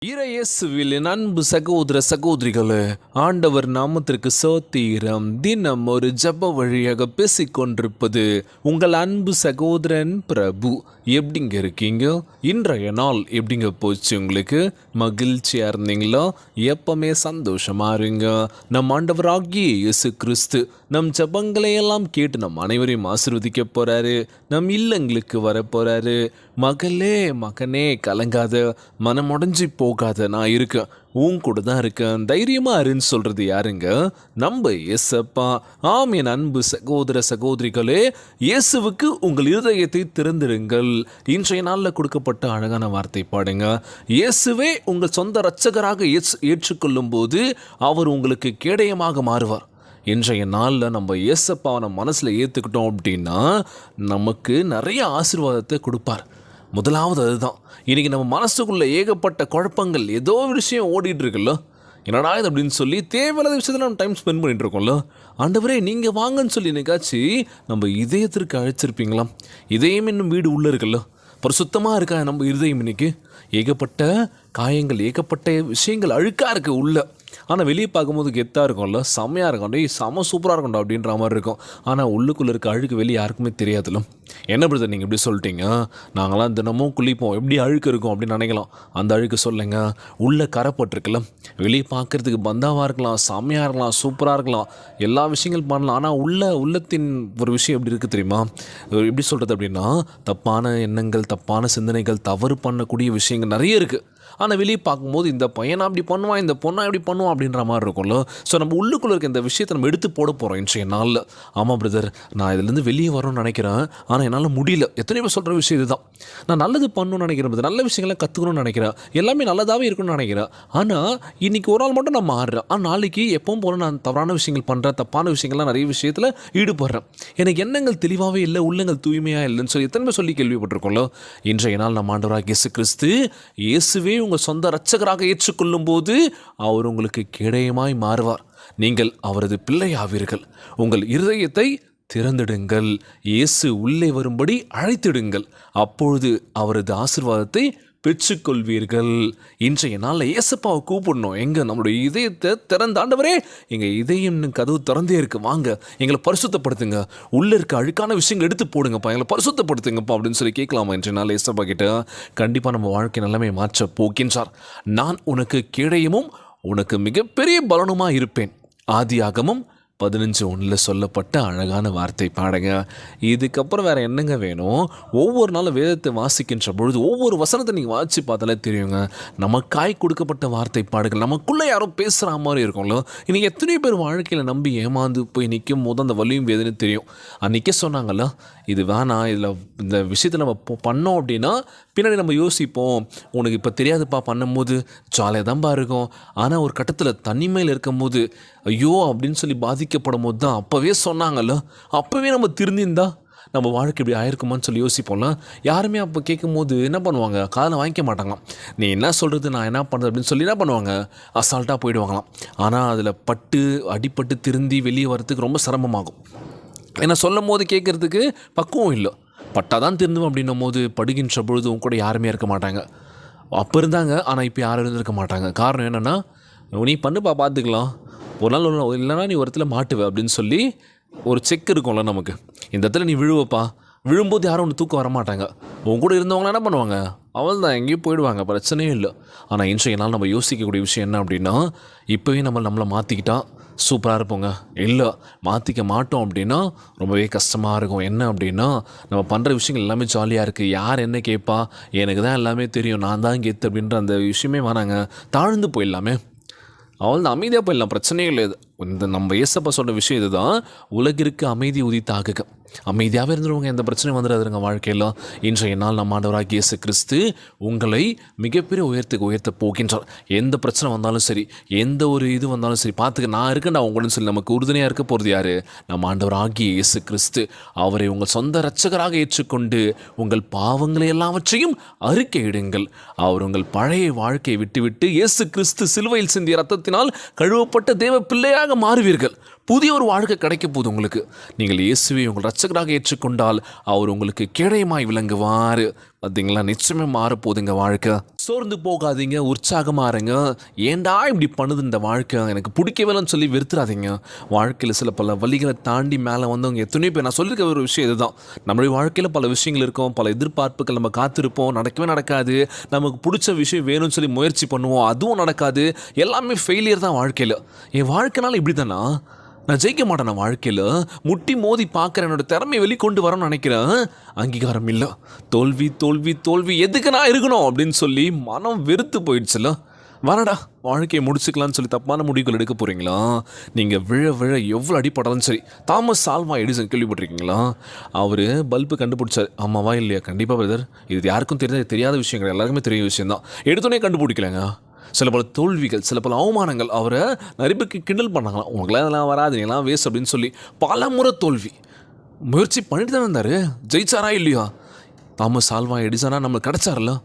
இறையேசுவில் என் அன்பு சகோதர சகோதரிகளே, ஆண்டவர் நாமத்திற்கு சோத்திரம். தினம் ஒரு ஜப வழியாக பேசிக்கொண்டிருப்பது உங்கள் அன்பு சகோதரன் பிரபு. எப்படிங்க இருக்கீங்க? இன்றைய நாள் எப்படிங்க போச்சு? உங்களுக்கு மகிழ்ச்சியாக இருந்தீங்களா? எப்பவுமே சந்தோஷமா இருங்க. நம் ஆண்டவராகிய இயேசு கிறிஸ்து நம் ஜபங்களை எல்லாம் கேட்டு நம் அனைவரையும் ஆசீர்வதிக்க போறாரு. நம் இல்லங்களுக்கு வர போறாரு. மகளே மகனே கலங்காத, மனமுடைஞ்சி போகாத, நான் இருக்கேன், உன் கூட தான் இருக்கேன், தைரியமா இருன்னு சொல்றது யாருங்க? நம்ம இயேசப்பா. ஆம் என் அன்பு சகோதர சகோதரிகளே, இயேசுவுக்கு உங்கள் இருதயத்தை திறந்திருங்கள். இன்றைய நாளில் கொடுக்கப்பட்ட அழகான வார்த்தை பாடுங்க. இயேசுவே உங்கள் சொந்த இரட்சகராக ஏற்றுக்கொள்ளும் போது அவர் உங்களுக்கு கேடயமாக மாறுவார். இன்றைய நாளில் நம்ம இயேசப்பாவை நம்ம மனசில் ஏற்றுக்கிட்டோம் அப்படின்னா நமக்கு நிறைய ஆசீர்வாதத்தை கொடுப்பார். முதலாவது அதுதான். இன்றைக்கி நம்ம மனசுக்குள்ளே ஏகப்பட்ட குழப்பங்கள், ஏதோ ஒரு விஷயம் ஓடிட்டு இருக்குல்ல, என்னடா இது அப்படின்னு சொல்லி தேவையில்லாத விஷயத்தில் நம்ம டைம் ஸ்பெண்ட் பண்ணிட்டு இருக்கோம்ல. ஆண்டவரே நீங்கள் வாங்கன்னு சொல்லி என்னைக்காச்சு நம்ம இதயத்திற்கு அழைச்சிருப்பீங்களா? இதயம் இன்னும் வீடு உள்ளே இருக்குல்ல, பரிசுத்தமாக இருக்கா நம்ம இருதயம்? இன்னைக்கு ஏகப்பட்ட காயங்கள், ஏகப்பட்ட விஷயங்கள் அழுக்காக இருக்குது உள்ள. ஆனால் வெளியே பார்க்கும்போது கெத்தாக இருக்கும்ல, செம்மையாக இருக்கும், அப்படியே செம சூப்பராக இருக்கும்டா அப்படின்ற மாதிரி இருக்கும். ஆனால் உள்ளுக்குள்ளே இருக்க அழுக்கு வெளியே யாருக்குமே தெரியாதுல்ல. என்ன பிரதர் நீங்கள் இப்படி சொல்லிட்டீங்க? நாங்களாம் தினமும் குளிப்போம், எப்படி அழுக்கு இருக்கும் அப்படின்னு நினைக்கலாம். அந்த அழுக்கு சொல்லுங்க, உள்ளே கரைப்பட்டிருக்குல்ல. வெளியே பார்க்குறதுக்கு பந்தாவாக இருக்கலாம், செம்மையாக இருக்கலாம், சூப்பராக இருக்கலாம், எல்லா விஷயங்கள் பண்ணலாம். ஆனால் உள்ளத்தின் ஒரு விஷயம் எப்படி இருக்குது தெரியுமா? எப்படி சொல்கிறது அப்படின்னா, தப்பான எண்ணங்கள், தப்பான சிந்தனைகள், தவறு பண்ணக்கூடிய விஷயங்கள் நிறைய இருக்குது. ஆனால் வெளியே பார்க்கும்போது இந்த பையனை அப்படி பண்ணுவான், இந்த பொண்ணை எப்படி பண்ணுவான் அப்படின்ற மாதிரி இருக்கும்ல. ஸோ நம்ம உள்ளுக்குள்ளே இருக்க இந்த விஷயத்தை நம்ம எடுத்து போட போகிறோம் இன்றைய நாளில். ஆமாம் பிரதர், நான் இதுலேருந்து வெளியே வரணும்னு நினைக்கிறேன், ஆனால் என்னால் முடியல. எத்தனை பேர் சொல்கிற விஷயம் இதுதான். நான் நல்லது பண்ணணும்னு நினைக்கிறேன் பிரதர், நல்ல விஷயங்களை கற்றுக்கணும்னு நினைக்கிறேன், எல்லாமே நல்லதாகவே இருக்கணும்னு நினைக்கிறேன். ஆனால் இன்றைக்கி ஒரு நாள் மட்டும் நான் மாறுறேன், ஆனால் நாளைக்கு எப்பவும் போல நான் தவறான விஷயங்கள் பண்ணுறேன், தப்பான விஷயங்கள்லாம் நிறைய விஷயத்தில் ஈடுபடுறேன். எனக்கு எண்ணங்கள் தெளிவாகவே இல்லை, உள்ளங்கள் தூய்மையாக இல்லைன்னு சொல்லி எத்தனை பேர் சொல்லி கேள்விப்பட்டிருக்கோம்ல. இன்றைய நாள் நம்ம ஆண்டவராகிய இயேசு கிறிஸ்து, இயேசுவே உங்கள் சொந்த இரட்சகராக ஏற்றுக்கொள்ளும் போது அவர் உங்களுக்கு கேடயமாய் மாறுவார். நீங்கள் அவரது பிள்ளையாவீர்கள். உங்கள் இருதயத்தை திறந்திடுங்கள், இயேசு உள்ளே வரும்படி அழைத்திடுங்கள். அப்பொழுது அவரது ஆசீர்வாதத்தை பெற்றுக்கொள்வீர்கள். இன்றைய நாளில் இயேசப்பாவை கூப்பிடணும். எங்கே நம்மளுடைய இதயத்தை திறந்த, ஆண்டவரே எங்கள் இதயம் கதவு திறந்தே இருக்குது, வாங்க எங்களை பரிசுத்தப்படுத்துங்க, உள்ளே இருக்க அழுக்கான விஷயங்கள் எடுத்து போடுங்கப்பா, எங்களை பரிசுத்தப்படுத்துங்கப்பா அப்படின்னு சொல்லி கேட்கலாமா? இன்றைய நாளில் இயேசப்பா கிட்ட கண்டிப்பாக நம்ம வாழ்க்கை நிலைமை மாற்ற போகின்றார். நான் உனக்கு கேடயமும் உனக்கு மிகப்பெரிய பலனுமாக இருப்பேன். ஆதியாகமம் 15:1 சொல்லப்பட்ட அழகான வார்த்தை பாடுங்க. இதுக்கப்புறம் வேறு என்னங்க வேணும்? ஒவ்வொரு நாளும் வேதத்தை வாசிக்கின்ற பொழுது ஒவ்வொரு வசனத்தை நீங்கள் வாசித்து பார்த்தாலே தெரியுங்க, நமக்காய் கொடுக்கப்பட்ட வார்த்தை பாடுகள் நமக்குள்ளே யாரோ பேசுகிற மாதிரி இருக்கும்ல. இன்றைக்கி எத்தனையோ பேர் வாழ்க்கையில் நம்பி ஏமாந்து போய் நிற்கும் போது அந்த வலியும் வேதனை தெரியும். அன்றைக்கே சொன்னாங்கல்ல, இது வேணாம், இதில் இந்த விஷயத்தை நம்ம பண்ணோம் அப்படின்னா பின்னாடி நம்ம யோசிப்போம், உனக்கு இப்போ தெரியாதுப்பா, பண்ணும்போது ஜாலியாக தான்ப்பா இருக்கும், ஆனால் ஒரு கட்டத்தில் தனிமையில் இருக்கும்போது ஐயோ அப்படின்னு சொல்லி பாதிக்கப்படும் போது தான் அப்போவே சொன்னாங்கல்ல, அப்போவே நம்ம திருந்திருந்தா நம்ம வாழ்க்கை இப்படி ஆயிருக்குமான்னு சொல்லி யோசிப்போம்ல. யாருமே அப்போ கேட்கும் போது என்ன பண்ணுவாங்க? காதில் வாங்கிக்க மாட்டாங்களாம். நீ என்ன சொல்கிறது, நான் என்ன பண்ணுறது அப்படின்னு சொல்லி என்ன பண்ணுவாங்க? அசால்ட்டாக போயிடுவாங்களாம். ஆனால் அதில் அடிப்பட்டு திருந்தி வெளியே வரத்துக்கு ரொம்ப சிரமமாகும். ஏன்னா சொல்லும் போது கேட்குறதுக்கு பக்குவம் இல்லை. பட்டாதான் திருந்துவோம் அப்படின்னும் போது படுகின்ற பொழுது உங்க கூட யாருமே இருக்க மாட்டாங்க. அப்போ இருந்தாங்க, ஆனால் இப்போ யாரும் இருந்திருக்க மாட்டாங்க. காரணம் என்னென்னா, நீ பண்ணுப்பா பார்த்துக்கலாம், ஒரு நாள் இல்லைனா நீ ஒரு இடத்துல மாட்டுவ அப்படின்னு சொல்லி ஒரு செக் இருக்கும்ல நமக்கு, இந்த இடத்துல நீ விழுவப்பா, விழும்போது யாரும் ஒன்று தூக்கம் வரமாட்டாங்க. உங்க கூட இருந்தவங்களாம் என்ன பண்ணுவாங்க? அவள் தான் எங்கேயும் போயிடுவாங்க, பிரச்சனையும் இல்லை. ஆனால் இன்றைய நாள் நம்ம யோசிக்கக்கூடிய விஷயம் என்ன அப்படின்னா, இப்போவே நம்மளை மாற்றிக்கிட்டா சூப்பராக இருப்போங்க. இல்லை மாற்றிக்க மாட்டோம் அப்படின்னா ரொம்பவே கஷ்டமாக இருக்கும். என்ன அப்படின்னா, நம்ம பண்ணுற விஷயங்கள் எல்லாமே ஜாலியாக இருக்குது, யார் என்ன கேட்பா, எனக்கு தான் எல்லாமே தெரியும், நான் தான் கெத்து அப்படின்ற அந்த விஷயமே வராங்க. தாழ்ந்து போயிடலாமே, அவள் தான் அமைதியாக போயிடலாம், பிரச்சனையே இல்லை. இந்த நம்ம இயேசப்பா சொன்ன விஷயம் இதுதான், உலகிற்கு அமைதி உதித்தாகுக. அமைதியாகவே இருந்துருவாங்க, எந்த பிரச்சனையும் வந்துடாதுங்க வாழ்க்கையில். இன்றைய நாள் நம்ம ஆண்டவராகிய இயேசு கிறிஸ்து உங்களை மிகப்பெரிய உயர்த்த போகின்றார். எந்த பிரச்சனை வந்தாலும் சரி, எந்த ஒரு இது வந்தாலும் சரி, பார்த்துக்க நான் இருக்கேன்டா உங்களுன்னு சொல்லி நமக்கு உறுதுணையாக இருக்க போகிறது யார்? நம்ம ஆண்டவராகிய இயேசு கிறிஸ்து. அவரை உங்கள் சொந்த இரட்சகராக ஏற்றுக்கொண்டு உங்கள் பாவங்களை எல்லாவற்றையும் அறிக்கையிடுங்கள். அவர் உங்கள் பழைய வாழ்க்கையை விட்டுவிட்டு இயேசு கிறிஸ்து சிலுவையில் சிந்திய ரத்தத்தினால் கழுவப்பட்ட தேவ பிள்ளையாக மாறுவீர்கள். புதிய ஒரு வாழ்க்கை கிடைக்க போகுது உங்களுக்கு. நீங்கள் இயேசுவை உங்கள் இரட்சகராக ஏற்றுக்கொண்டால் அவர் உங்களுக்கு கேடயமாய் விளங்குவார். பார்த்தீங்களா? நிச்சயமே மாறப்போகுதுங்க வாழ்க்கை. சோர்ந்து போகாதீங்க, உற்சாகமாக இருங்க. ஏன்டா இப்படி பண்ணுது இந்த வாழ்க்கை, எனக்கு பிடிக்கவேலன்னு சொல்லி வெறுத்துறாதீங்க. வாழ்க்கையில் சில பல வழிகளை தாண்டி மேலே வந்தவங்க எத்தனையோ பேர். நான் சொல்லியிருக்க ஒரு விஷயம் இதுதான். நம்மளுடைய வாழ்க்கையில் பல விஷயங்கள் இருக்கும், பல எதிர்பார்ப்புகள், நம்ம காத்திருப்போம், நடக்கவே நடக்காது. நமக்கு பிடிச்ச விஷயம் வேணும்னு சொல்லி முயற்சி பண்ணுவோம், அதுவும் நடக்காது. எல்லாமே ஃபெயிலியர் தான் வாழ்க்கையில். என் வாழ்க்கைனால இப்படி தானா, நான் ஜெயிக்க மாட்டேன். நான் வாழ்க்கையில் முட்டி மோதி பார்க்குறேன், என்னோட திறமையை வெளிக்கொண்டு வரணும்னு நினைக்கிறேன், அங்கீகாரம் இல்லை. தோல்வி தோல்வி தோல்வி, எதுக்கு நான் இருக்கணும் அப்படின்னு சொல்லி மனம் வெறுத்து போயிடுச்சுல்ல. வரடா வாழ்க்கையை முடிச்சுக்கலான்னு சொல்லி தப்பான முடிவுகள் எடுக்க போகிறீங்களா? நீங்கள் விழ விழ எவ்வளோ அடிப்படாலும் சரி. தாமஸ் ஆல்வா எடிசன் கேள்விப்பட்டிருக்கீங்களா? அவர் பல்பு கண்டுபிடிச்சார், ஆமாவா இல்லையா? கண்டிப்பாக பிரதர், இது யாருக்கும் தெரியாத விஷயங்கள், எல்லாருக்குமே தெரிய விஷயந்தான். எடுத்தோடனே கண்டுபிடிக்கலங்க. சில பல தோல்விகள், சில பல அவமானங்கள், அவரை நரிப்புக்கு கிண்டல் பண்ணாங்களாம், உங்களுக்குலாம் அதெல்லாம் வராது, நீங்களாம் வேஸ்ட் அப்படின்னு சொல்லி. பல முறை தோல்வி. முயற்சி பண்ணிட்டு தான் இருந்தார். ஜெயிச்சாரா இல்லையா? தாமஸ் ஆல்வா எடிசனா நம்மளுக்கு கிடச்சார்ல.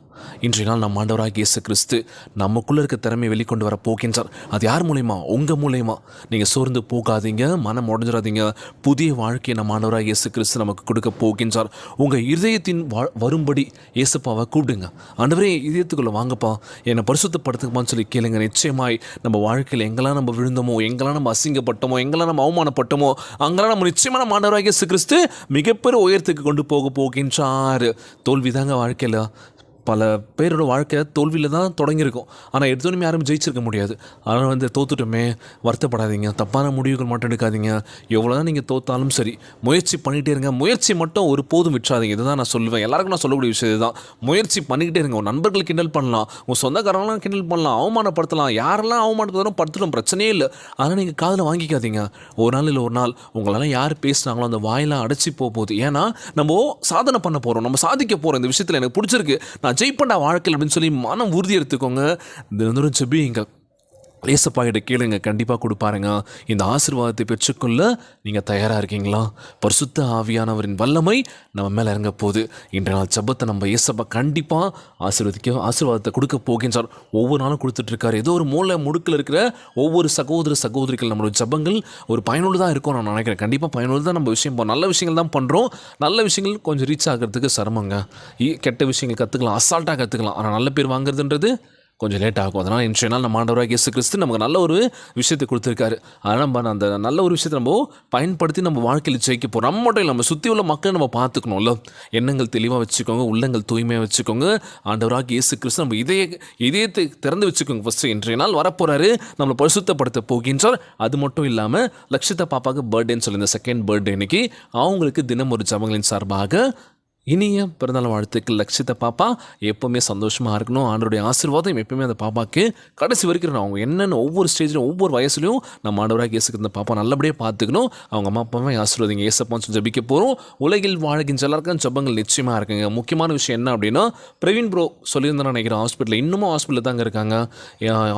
இன்றைய நாள் நம்ம ஆண்டவராகிய இயேசு கிறிஸ்து நமக்குள்ளே இருக்க திறமையை வெளிக்கொண்டு வர போகின்றார். அது யார் மூலயமா? உங்கள் மூலயமா. நீங்கள் சோர்ந்து போகாதீங்க, மனம் உடஞ்சிடாதீங்க. புதிய வாழ்க்கையை நம்ம ஆண்டவராகிய இயேசு கிறிஸ்து நமக்கு கொடுக்க போகின்றார். உங்கள் இதயத்தின் வரும்படி இயேசுப்பாவை கூப்பிடுங்க. ஆண்டவரே, இதயத்துக்குள்ளே வாங்கப்பா, என்னை பரிசுத்தப்படுத்துக்குமான்னு சொல்லி கேளுங்க. நிச்சயமாய் நம்ம வாழ்க்கையில் எங்கெல்லாம் நம்ம விழுந்தோமோ, எங்கெல்லாம் நம்ம அசிங்கப்பட்டோமோ, எங்கெல்லாம் நம்ம அவமானப்பட்டோமோ, அங்கெல்லாம் நம்ம நிச்சயமாக நம்ம ஆண்டவராகிய இயேசு கிறிஸ்து மிகப்பெரிய உயரத்துக்கு கொண்டு போகின்றார். தோல்விதாங்க வாழ்க்கையில். பல பேரோட வாழ்க்கை தோல்வியில் தான் தொடங்கியிருக்கும். ஆனால் எடுத்தோன்னே யாரும் ஜெயிச்சிருக்க முடியாது. அதனால் தோத்துட்டோமே, வருத்தப்படாதீங்க, தப்பான முடிவுகள் மட்டும் எடுக்காதீங்க. எவ்வளோ தான் நீங்கள் தோத்தாலும் சரி, முயற்சி பண்ணிகிட்டே இருங்க. முயற்சி மட்டும் ஒரு போதும் விட்டுறாதீங்க. இதுதான் நான் சொல்லுவேன், எல்லாருக்கும் நான் சொல்லக்கூடிய விஷயம் இதுதான். முயற்சி பண்ணிக்கிட்டே இருங்க. உங்கள் நண்பர்கள் கிண்டல் பண்ணலாம், உங்கள் சொந்தக்காரங்களாம் கிண்டல் பண்ணலாம், அவமானப்படுத்தலாம், யாரெல்லாம் அவமானப்படுத்தணும் படுத்தணும், பிரச்சனையே இல்லை. அதனால் நீங்கள் காதில் வாங்கிக்காதீங்க. ஒரு நாள் இல்லை ஒரு நாள் உங்களெல்லாம் யார் பேசுனாங்களோ அந்த வாயெல்லாம் அடைச்சி போகுது. ஏன்னா நம்ம சாதனை பண்ண போகிறோம், நம்ம சாதிக்க போகிறோம். இந்த விஷயத்தில் எனக்கு பிடிச்சிருக்கு, நான் ஜெயிப்பண்டா வாழ்க்கையில் அப்படின்னு சொல்லி மனம் உறுதி எடுத்துக்கோங்க. தினந்தோறும் ஜெபிங்க, ஏசப்பா கிட்ட கேளுங்க, கண்டிப்பாக கொடுப்பாருங்க. இந்த ஆசீர்வாதத்தை பெற்றுக்கொள்ள நீங்கள் தயாராக இருக்கீங்களா? பரிசுத்த ஆவியானவரின் வல்லமை நம்ம மேலே இறங்க போகுது. இன்றைய நாள் ஜெபத்தை நம்ம ஏசப்பா கண்டிப்பாக ஆசீர்வாதத்தை கொடுக்க போகின்றார். ஒவ்வொரு நாளும் கொடுத்துட்ருக்காரு. ஏதோ ஒரு மூலை முடுக்கில் இருக்கிற ஒவ்வொரு சகோதரிகள் நம்மளோட ஜெபங்கள் ஒரு பயனுள்ளதாக இருக்கும் நான் நினைக்கிறேன். கண்டிப்பாக பயனுள்ளதாக நம்ம விஷயம் நல்ல விஷயங்கள் தான் பண்ணுறோம். நல்ல விஷயங்கள் கொஞ்சம் ரீச் ஆகிறதுக்கு சிரமங்க. கெட்ட விஷயங்கள் கற்றுக்கலாம், அசால்ட்டாக கற்றுக்கலாம். ஆனால் நல்ல பேர் வாங்குறதுன்றது கொஞ்சம் லேட் ஆகும். அதனால் இன்றைய நாள் நம்ம ஆண்டவராகிய இயேசு கிறிஸ்து நமக்கு நல்ல ஒரு விஷயத்தை கொடுத்துருக்காரு. அதனால் நம்ம அந்த நல்ல ஒரு விஷயத்தை நம்ம பயன்படுத்தி நம்ம வாழ்க்கையில் ஜெயிக்க போகிறோம். நம்ம மட்டும் இல்லை, நம்ம சுற்றி உள்ள மக்களை நம்ம பார்த்துக்கணும்ல. எண்ணங்கள் தெளிவாக வச்சுக்கோங்க, உள்ளங்கள் தூய்மையாக வச்சுக்கோங்க. ஆண்டவராகிய இயேசு கிறிஸ்து நம்ம இதயத்தை திறந்து வச்சுக்கோங்க. ஃபஸ்ட்டு இன்றைய நாள் வரப்போகிறாரு, நம்மளை பரிசுத்தப்படுத்த போகின்றார். அது மட்டும் இல்லாமல் லக்ஷிதா பாப்பாவுக்கு பர்த்டேன்னு சொல்லி இந்த செகண்ட் பர்த்டே இன்னைக்கு அவங்களுக்கு தினம் ஒரு ஜபங்களின் சார்பாக இனிய பிறந்தநாள் வாழ்த்துக்கள். லக்ஷிதா பாப்பா எப்போவுமே சந்தோஷமாக இருக்கணும். ஆண்டவருடைய ஆசீர்வாதம் எப்பவுமே அந்த பாப்பாவுக்கு கடைசி வரைக்கும் அவங்க என்னென்ன ஒவ்வொரு ஸ்டேஜ்லையும் ஒவ்வொரு வயசுலையும் நம்ம ஆண்டவராக இயேசுக்கு இந்த பாப்பா நல்லபடியாக பார்த்துக்கணும். அவங்க அம்மா அப்பாவே ஆசீர்வாதிங்க. ஏசப்பான்னு ஜபிக்க போகிறோம். உலகில் வாழ்கின்ற எல்லாருக்கும் ஜபங்கள் நிச்சயமாக இருக்குங்க. முக்கியமான விஷயம் என்ன அப்படின்னா, பிரவீன் ப்ரோ சொல்லியிருந்தேன் நினைக்கிறேன், ஹாஸ்பிட்டலில் இன்னமும் ஹாஸ்பிட்டலில் தாங்க இருக்காங்க.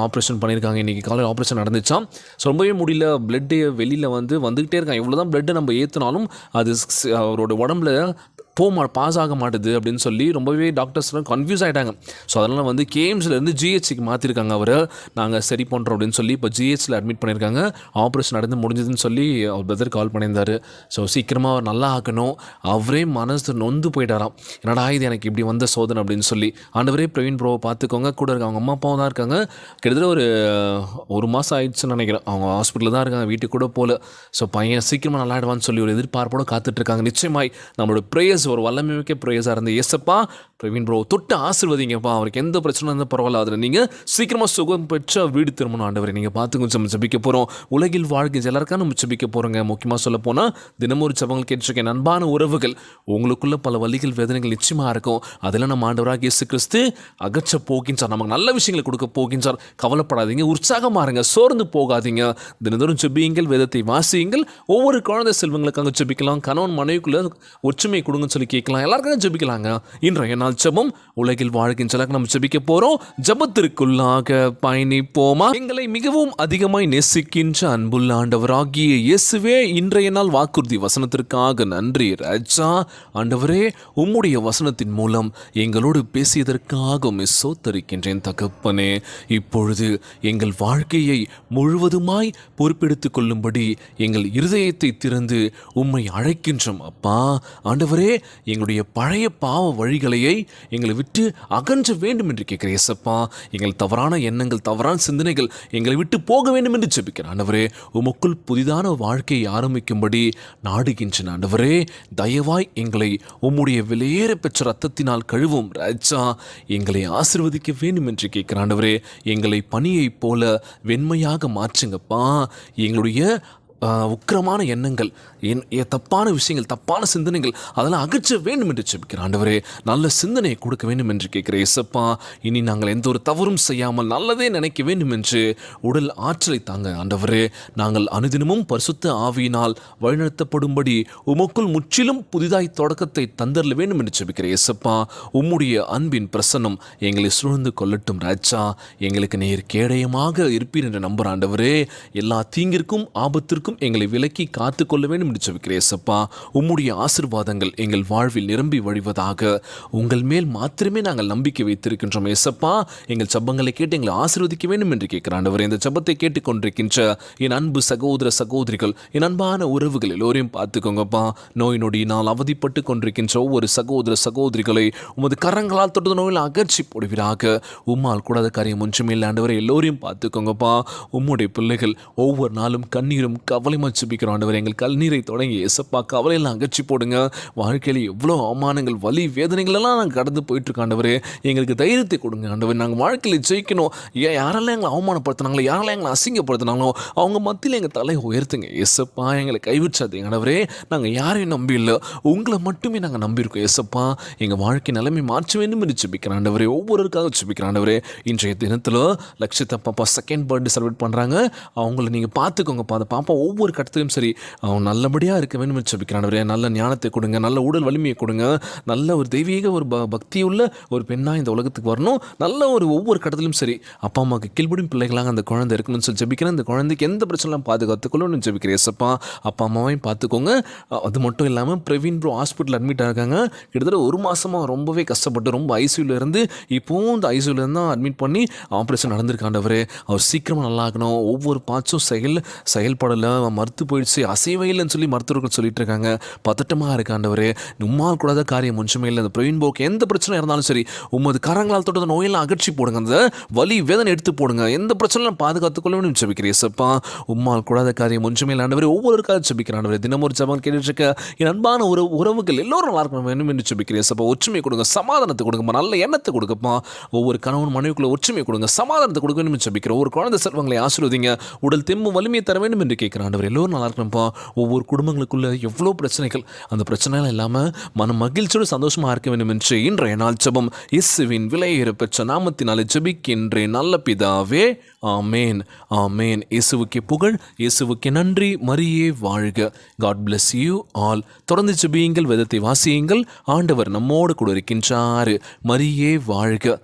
ஆப்ரேஷன் பண்ணியிருக்காங்க. இன்றைக்கி காலையில் ஆப்ரேஷன் நடந்துச்சான். ரொம்பவே முடியல, பிளட்டு வெளியில் வந்துக்கிட்டே இருக்காங்க. இவ்வளோ தான் பிளட்டை நம்ம ஏற்றினாலும் அது அவரோட உடம்புல பாஸ் ஆக மாட்டுது அப்படின்னு சொல்லி ரொம்பவே டாக்டர்ஸ்லாம் கன்ஃபியூஸ் ஆகிட்டாங்க. ஸோ அதனால் கேஎம்ஸ்லேருந்து ஜிஹெச்சுக்கு மாற்றிருக்காங்க. அவரை நாங்கள் சரி பண்ணுறோம் அப்படின்னு சொல்லி இப்போ ஜிஹெச்சில் அட்மிட் பண்ணியிருக்காங்க. ஆப்ரேஷன் நடந்து முடிஞ்சதுன்னு சொல்லி அவர் பிரதர் கால் பண்ணியிருந்தார். ஸோ சீக்கிரமாக அவர் நல்லா ஆக்கணும். அவரே மனசு நொந்து போயிட்டாராம், என்னடா இது எனக்கு இப்படி வந்த சோதனை அப்படின்னு சொல்லி. ஆண்டவரே பிரவீன் ப்ரோவை பார்த்துக்கோங்க, கூட இருக்க அவங்க அம்மா அப்பாவும் தான் இருக்காங்க. கிட்டத்தட்ட ஒரு மாதம் ஆயிடுச்சுன்னு நினைக்கிறேன். அவங்க ஹாஸ்பிட்டலில் தான் இருக்காங்க, வீட்டுக்கு கூட போகல. ஸோ பையன் சீக்கிரமாக நல்லாயிடுவான்னு சொல்லி ஒரு எதிர்பார்ப்போடு காத்துட்ருக்காங்க. நிச்சயமாய் நம்மளோட ப்ரேயர்ஸ் ஒரு வல்லமைக்க ப்ரேயர்ஸாக இருந்த ஏசப்பா பிரவீன் ப்ரோ தொட்டு ஆசீர்வதிங்கப்பா. அவருக்கு எந்த பிரச்சனை இருந்தால் பரவாயில்ல, அதில் நீங்கள் சீக்கிரமாக சுகம் பெற்ற வீடு திரும்பணும் ஆண்டவரை. நீங்கள் பார்த்து கொஞ்சம் ஜபிக்க போகிறோம். உலகில் வாழ்க்கை எல்லாருக்காக நம்ம ஜபிக்க போகிறோங்க. முக்கியமாக சொல்ல போனால் தினமும் ஒரு ஜபங்கள் கேட்டிருக்கேன். அன்பான உறவுகள், உங்களுக்குள்ள பல வலிகள் வேதனைகள் நிச்சயமாக இருக்கும். அதில் நம்ம ஆண்டவராக இயேசு கிறிஸ்து அகற்ற போகின்றார். நமக்கு நல்ல விஷயங்களை கொடுக்க போகின்றார். கவலைப்படாதீங்க, உற்சாகமாக இருங்க, சோர்ந்து போகாதீங்க. தினந்தோறும் ஜபியுங்கள், வேதத்தை வாசியுங்கள். ஒவ்வொரு குழந்தை செல்வங்களுக்காக ஜபிக்கலாம். கணவன் மனைவிக்குள்ள ஒற்றுமை கொடுங்கன்னு சொல்லி கேட்கலாம். எல்லாருக்கும் ஜபிக்கலாங்க. இன்றைய நாள் ஜெபம் உலகில் வாழ்கின்ற நம்ம ஜபிக்க போறோம். ஜபத்திற்குள்ளாக பயணிப்போமா? எங்களை மிகவும் அதிகமாய் நேசிக்கின்ற அன்புள்ள ஆண்டவராகிய இயேசுவே, இன்றைய நாள் வாக்குறுதி வசனத்திற்காக நன்றி ராஜா. ஆண்டவரே, உம்முடைய வசனத்தின் மூலம் எங்களோடு பேசியதற்காக சோத்தரிக்கின்றேன் தகப்பனே. இப்பொழுது எங்கள் வாழ்க்கையை முழுவதுமாய் பொறுப்பெடுத்துக் கொள்ளும்படி எங்கள் இருதயத்தை திறந்து உம்மை அழைக்கின்றோம் அப்பா. ஆண்டவரே, எங்களுடைய பழைய பாவ வழிகளையை எங்களை விட்டு அகன்ற வேண்டும் என்று கேட்கிறேன் ஏசப்பா. எங்கள் தவறான எண்ணங்கள், தவறான சிந்தனைகள் எங்களை விட்டு போக வேண்டும் என்று ஜெபிக்கிறேன் ஆண்டவரே. உமக்குள் புதிதான வாழ்க்கையை ஆரம்பிக்கும்படி நாடுகின்றன ஆண்டவரே. தயவாய் எங்களை உம்முடைய விலையேற பெற்ற ரத்தத்தினால் கழுவும் ராஜா. எங்களை ஆசீர்வதிக்க வேண்டும் என்று கேட்கிறேன் ஆண்டவரே. எங்களை பனியைப் போல வெண்மையாக மாற்றுங்கப்பா. எங்களுடைய உக்கிரமான எண்ணங்கள், தப்பான விஷயங்கள், தப்பான சிந்தனைகள் அதெல்லாம் அகற்ற வேண்டும் என்று ஜெபிக்கிறேன் ஆண்டவரே. நல்ல சிந்தனையை கொடுக்க வேண்டும் என்று கேட்கிறேன் ஏசப்பா. இனி நாங்கள் எந்த ஒரு தவறும் செய்யாமல் நல்லதே நினைக்க வேண்டும் என்று உடல் ஆற்றலை தாங்க ஆண்டவரே. நாங்கள் அனுதினமும் பரிசுத்த ஆவியினால் வழிநடத்தப்படும்படி உமக்குள் முற்றிலும் புதிதாய் தொடக்கத்தை தந்தரல வேண்டும் என்று ஜெபிக்கிறேன் ஏசப்பா. உம்முடைய அன்பின் பிரசன்னம் எங்களை சூழ்ந்து கொள்ளட்டும் ராஜா. எங்களுக்கு நீர் கேடயமாக இருப்பீர் என்று நம்புகிற ஆண்டவரே. எல்லா தீங்கிற்கும் ஆபத்திற்கும் எங்களை விலக்கி காத்து கொள்ள வேண்டும் என்று ஜெபிக்கிறேன் ஏசப்பா. உம்முடைய ஆசீர்வாதங்கள் எங்கள் வாழ்வில் நிரம்பி வழிவதாக. உங்கள் மேல் மாத்திரமே நாங்கள் நம்பிக்கை வைத்திருக்கின்றோம் ஏசப்பா. எங்கள் ஜெபங்களை கேட்டு எங்களை ஆசீர்வதிக்க வேண்டும் என்று கேட்கிறான் ஆண்டவரே. இந்த ஜெபத்தை கேட்டுக்கொண்டிருக்கின்ற என் அன்பு சகோதர சகோதரிகள், என் அன்பான உறவுகள் எல்லோரையும் பார்த்துக்கோங்கப்பா. நோய் நொடியினால் அவதிப்பட்டு கொண்டிருக்கின்ற ஒவ்வொரு சகோதர சகோதரிகளை உமது கரங்களால் தொடர்ந்து நோயில் அகற்றி போடுவீராக. உம்மால் கூடாத காரியம் ஒன்றுமே இல்லை ஆண்டவரை. எல்லோரையும் பார்த்துக்கோங்கப்பா. உம்முடைய பிள்ளைகள் ஒவ்வொரு நாளும் கண்ணீரும் கவலைமா ஜெபிக்கிறோம் ஆண்டவரே. எங்கள் கண்ணீரை தொடங்கி ஏசப்பா கவலையெல்லாம் அகற்றி போடுங்க. வாழ்க்கையில் எவ்வளோ அவமானங்கள், வலி, வேதனைகள் எல்லாம் நாங்கள் கடந்து போயிட்டுருக்கோம் ஆண்டவரே. எங்களுக்கு தைரியத்தை கொடுங்க ஆண்டவர். நாங்கள் வாழ்க்கையில் ஜெயிக்கணும். யாரெல்லாம் எங்களை அவமானப்படுத்தினாங்களோ, யாரெல்லாம் எங்களை அசிங்கப்படுத்தினாங்களோ அவங்க மத்தியில் எங்கள் தலையை உயர்த்துங்க ஏசப்பா. எங்களை கைவிட்சாதீங்க ஆண்டவரே. நாங்கள் யாரையும் நம்பி இல்லை, உங்களை மட்டுமே நாங்கள் நம்பியிருக்கோம் ஏசப்பா. எங்கள் வாழ்க்கை நிலைமை மாற்ற வேண்டும் என்று ஜெபிக்கிறேன் ஆண்டவரே. ஒவ்வொருக்காக ஜெபிக்கிறேன் ஆண்டவரே. இன்றைய தினத்தில் லட்சிதா பாப்பா செகண்ட் பர்த்டே செலிப்ரேட் பண்ணுறாங்க. அவங்கள நீங்கள் பார்த்துக்கோங்கப்பா. அந்த பாப்பா ஒவ்வொரு கட்டத்திலும் சரி அவங்க நல்லபடியாக இருக்க வேண்டும் என்று ஜெபிக்கிறானவரே. நல்ல ஞானத்தை கொடுங்க, நல்ல உடல் வலிமையை கொடுங்க, நல்ல ஒரு தெய்வீக ஒரு பக்தியுள்ள ஒரு பெண்ணாக இந்த உலகத்துக்கு வரணும். நல்ல ஒரு ஒவ்வொரு கட்டத்திலும் சரி அப்பா அம்மாவுக்கு கீழ்படியும் பிள்ளைகளாக அந்த குழந்தை இருக்கணும்னு சொல்லி ஜெபிக்கிறேன். இந்த குழந்தைக்கு எந்த பிரச்சனைலாம் பாதுகாத்துக்கொள்ளணும்னு ஜெபிக்கிறேன் ஏசப்பா. அப்பா அம்மாவையும் பார்த்துக்கோங்க. அது மட்டும் இல்லாமல் பிரவீன் ப்ரோ ஹாஸ்பிட்டல் அட்மிட் ஆகிருக்காங்க. கிட்டத்தட்ட ஒரு மாதமாக ரொம்பவே கஷ்டப்பட்டு ரொம்ப ஐசியூவில் இருந்து இப்போவும் இந்த ஐசியூவில் தான் அட்மிட் பண்ணி ஆப்ரேஷன் நடந்திருக்காண்டவரே. அவர் சீக்கிரமாக நல்லா ஆகணும். ஒவ்வொரு பார்ட்ஸும் செயல்படலை, மறுத்து போயிடுச்சு, அசைவையில்னு சொல்லி மருத்துவர்கள் சொல்லிட்டு இருக்காங்க. பதட்டமாக இருக்காண்டவரே. உம்மால் கூடாத காரியம் ஒன்றுமே இல்லை. அந்த பிரவீன் போக்கு எந்த பிரச்சனை இருந்தாலும் சரி உமது கரங்களால் தொட்ட நோயெல்லாம் அகற்றி போடுங்க. அந்த வலி வேதனை எடுத்து போடுங்க. எந்த பிரச்சனையும் பாதுகாத்துக்கொள்ளணும்னு ஜெபிக்கிறேன் ஏசப்பா. உம்மால் கூடாத காரியம் ஒன்றுமே இல்லை ஆண்டவரே. ஒவ்வொருக்காக ஜெபிக்கிறேன் ஆண்டவரே. தினமும் ஒரு ஜெபம் கேட்டுட்டு இருக்க என் அன்பான உறவுகள் எல்லோரும் நல்லா இருக்கணும் வேணும் என்று ஜெபிக்கிறேன் ஏசப்பா. ஒற்றுமை கொடுங்க, சமாதானத்தை கொடுங்கப்பா, நல்ல எண்ணத்தை கொடுங்கப்பா. ஒவ்வொரு கணவன் மனைவிக்குள்ள ஒற்றுமை கொடுங்க, சமாதானத்தை கொடுக்க வேண்டும் என்று ஜெபிக்கிறேன். ஒரு குழந்தை செல்வங்களை ஆசீர்வதிங்க, உடல் தெம்பும் வலிமையை தர வேண்டும் என்று கேட்கிறேன் ஆண்டவர். எல்லோரும் நல்லா இருக்கணும்ப்பா. ஒவ்வொரு குடும்பங்களுக்குள்ள எவ்வளோ பிரச்சனைகள், அந்த பிரச்சனைகள் இல்லாமல் மன மகிழ்ச்சியோடு சந்தோஷமாக இருக்க வேண்டும் என்று இன்றைய நாள் ஜெபம் இயேசுவின் விலையேற பெற்ற நாமத்தினாலே ஜெபிக்கின்றேன் நல்ல பிதாவே. ஆமேன், ஆமேன். இயேசுவுக்கே புகழ், இயேசுவுக்கே நன்றி. மரியே வாழ்க. God bless you all. தொடர்ந்து ஜெபியுங்கள், வேதத்தை வாசியுங்கள். ஆண்டவர் நம்மோடு கூட இருக்கின்றார். மரியே வாழ்க.